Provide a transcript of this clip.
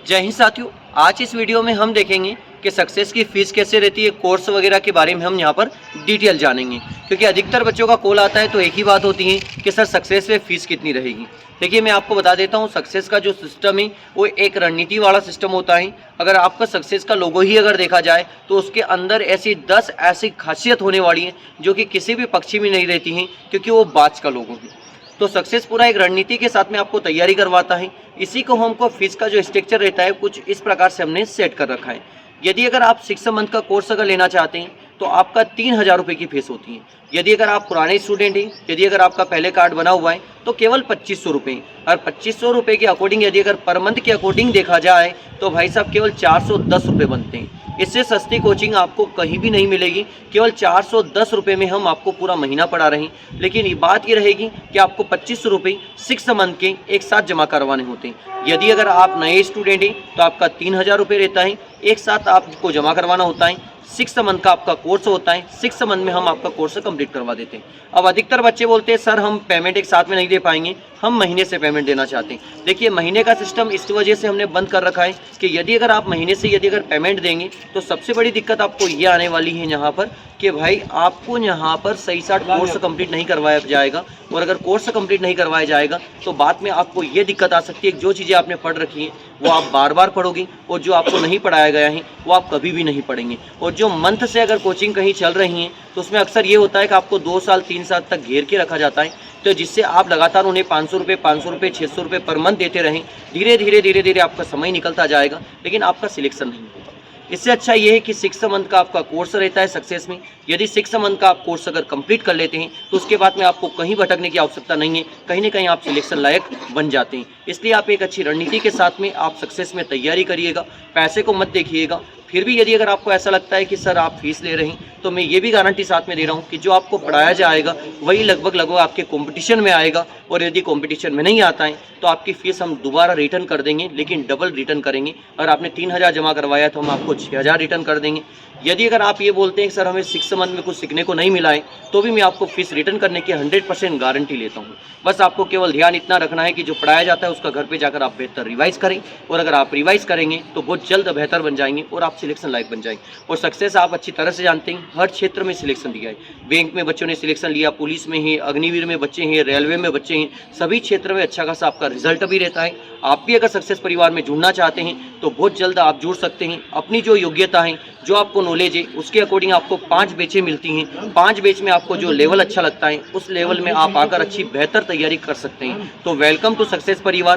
जय हिंद साथियों, आज इस वीडियो में हम देखेंगे कि सक्सेस की फ़ीस कैसे रहती है, कोर्स वगैरह के बारे में हम यहाँ पर डिटेल जानेंगे। क्योंकि अधिकतर बच्चों का कॉल आता है तो एक ही बात होती है कि सर सक्सेस में फ़ीस कितनी रहेगी। देखिए, मैं आपको बता देता हूँ, सक्सेस का जो सिस्टम है वो एक रणनीति वाला सिस्टम होता है। अगर आपका सक्सेस का लोगो ही अगर देखा जाए तो उसके अंदर ऐसी 10 ऐसी खासियत होने वाली है जो कि किसी भी पक्षी में नहीं रहती हैं, क्योंकि वो बाज का लोगो है। तो सक्सेस पूरा एक रणनीति के साथ में आपको तैयारी करवाता है। इसी को हमको फीस का जो स्ट्रक्चर रहता है कुछ इस प्रकार से हमने सेट कर रखा है। यदि अगर आप 6 मंथ का कोर्स अगर लेना चाहते हैं तो आपका 3000 रुपये की फीस होती है। यदि अगर आप पुराने स्टूडेंट हैं, यदि अगर आपका पहले कार्ड बना हुआ है तो केवल 2500 रुपये। और 2500 रुपये के अकॉर्डिंग यदि अगर पर मंथ के अकॉर्डिंग देखा जाए तो भाई साहब केवल 410 रुपये बनते हैं। इससे सस्ती कोचिंग आपको कहीं भी नहीं मिलेगी। केवल 410 रुपये में हम आपको पूरा महीना पढ़ा रहे हैं। लेकिन ये बात ये रहेगी कि आपको 2500 रुपये 6 मंथ के एक साथ जमा करवाने होते हैं। यदि अगर आप नए स्टूडेंट हैं तो आपका 3000 रुपये रहता है, एक साथ आपको जमा करवाना होता है। 6 मंथ का आपका कोर्स होता है, 6 मंथ में हम आपका कोर्स कंप्लीट करवा देते हैं। अब अधिकतर बच्चे बोलते हैं सर हम पेमेंट एक साथ में नहीं दे पाएंगे, हम महीने से पेमेंट देना चाहते हैं। देखिए, महीने का सिस्टम इस वजह से हमने बंद कर रखा है कि यदि अगर आप महीने से यदि अगर पेमेंट देंगे तो सबसे बड़ी दिक्कत आपको ये आने वाली है यहाँ पर कि भाई आपको यहाँ पर सही साथ कोर्स कंप्लीट नहीं करवाया जाएगा। और अगर कोर्स कंप्लीट नहीं करवाया जाएगा तो बाद में आपको ये दिक्कत आ सकती है कि जो चीज़ें आपने पढ़ रखी हैं वो आप बार बार पढ़ोगे और जो आपको नहीं पढ़ाया गया है वो आप कभी भी नहीं पढ़ेंगे। और जो मंथ से अगर कोचिंग कहीं चल रही है तो उसमें अक्सर ये होता है कि आपको 2 साल 3 साल तक घेर के रखा जाता है, तो जिससे आप लगातार उन्हें 500 रुपये 600 रुपये पर मंथ देते रहें। धीरे धीरे आपका समय निकलता जाएगा लेकिन आपका सिलेक्शन नहीं होगा। इससे अच्छा ये है कि 6 मंथ का आपका कोर्स रहता है सक्सेस में। यदि 6 मंथ का आप कोर्स अगर कंप्लीट कर लेते हैं तो उसके बाद में आपको कहीं भटकने की आवश्यकता नहीं है, कहीं ना कहीं आप सिलेक्शन लायक बन जाते हैं। इसलिए आप एक अच्छी रणनीति के साथ में आप सक्सेस में तैयारी करिएगा, पैसे को मत देखिएगा। फिर भी यदि अगर आपको ऐसा लगता है कि सर आप फीस ले रहे हैं तो मैं ये भी गारंटी साथ में दे रहा हूँ कि जो आपको पढ़ाया जाएगा वही लगभग आपके कंपटीशन में आएगा। और यदि कंपटीशन में नहीं आता है तो आपकी फ़ीस हम दोबारा रिटर्न कर देंगे, लेकिन डबल रिटर्न करेंगे। अगर आपने 3000 जमा करवाया तो हम आपको 6000 रिटर्न कर देंगे। यदि अगर आप ये बोलते हैं कि सर हमें 6 मंथ में कुछ सीखने को नहीं मिला है तो भी मैं आपको फीस रिटर्न करने की 100% गारंटी लेता हूँ। बस आपको केवल ध्यान इतना रखना है कि जो पढ़ाया जाता है उसका घर पे जाकर आप बेहतर रिवाइज़ करें। और अगर आप रिवाइज़ करेंगे तो बहुत जल्द बेहतर बन जाएंगे और आप सिलेक्शन लायक बन जाएंगे। और सक्सेस आप अच्छी तरह से जानते हैं, हर क्षेत्र में सिलेक्शन दिया है। बैंक में बच्चों ने सिलेक्शन लिया, पुलिस में है, अग्निवीर में बच्चे हैं, रेलवे में बच्चे हैं, सभी क्षेत्र में अच्छा खासा आपका रिजल्ट भी रहता है। आप भी अगर सक्सेस परिवार में जुड़ना चाहते हैं तो बहुत जल्द आप जुड़ सकते हैं। अपनी जो योग्यता है, जो आपको नॉलेज है, उसके अकॉर्डिंग आपको 5 बैचें मिलती हैं। 5 बैच में आपको जो लेवल अच्छा लगता है उस लेवल में आप आकर अच्छी बेहतर तैयारी कर सकते हैं। तो वेलकम टू सक्सेस परिवार।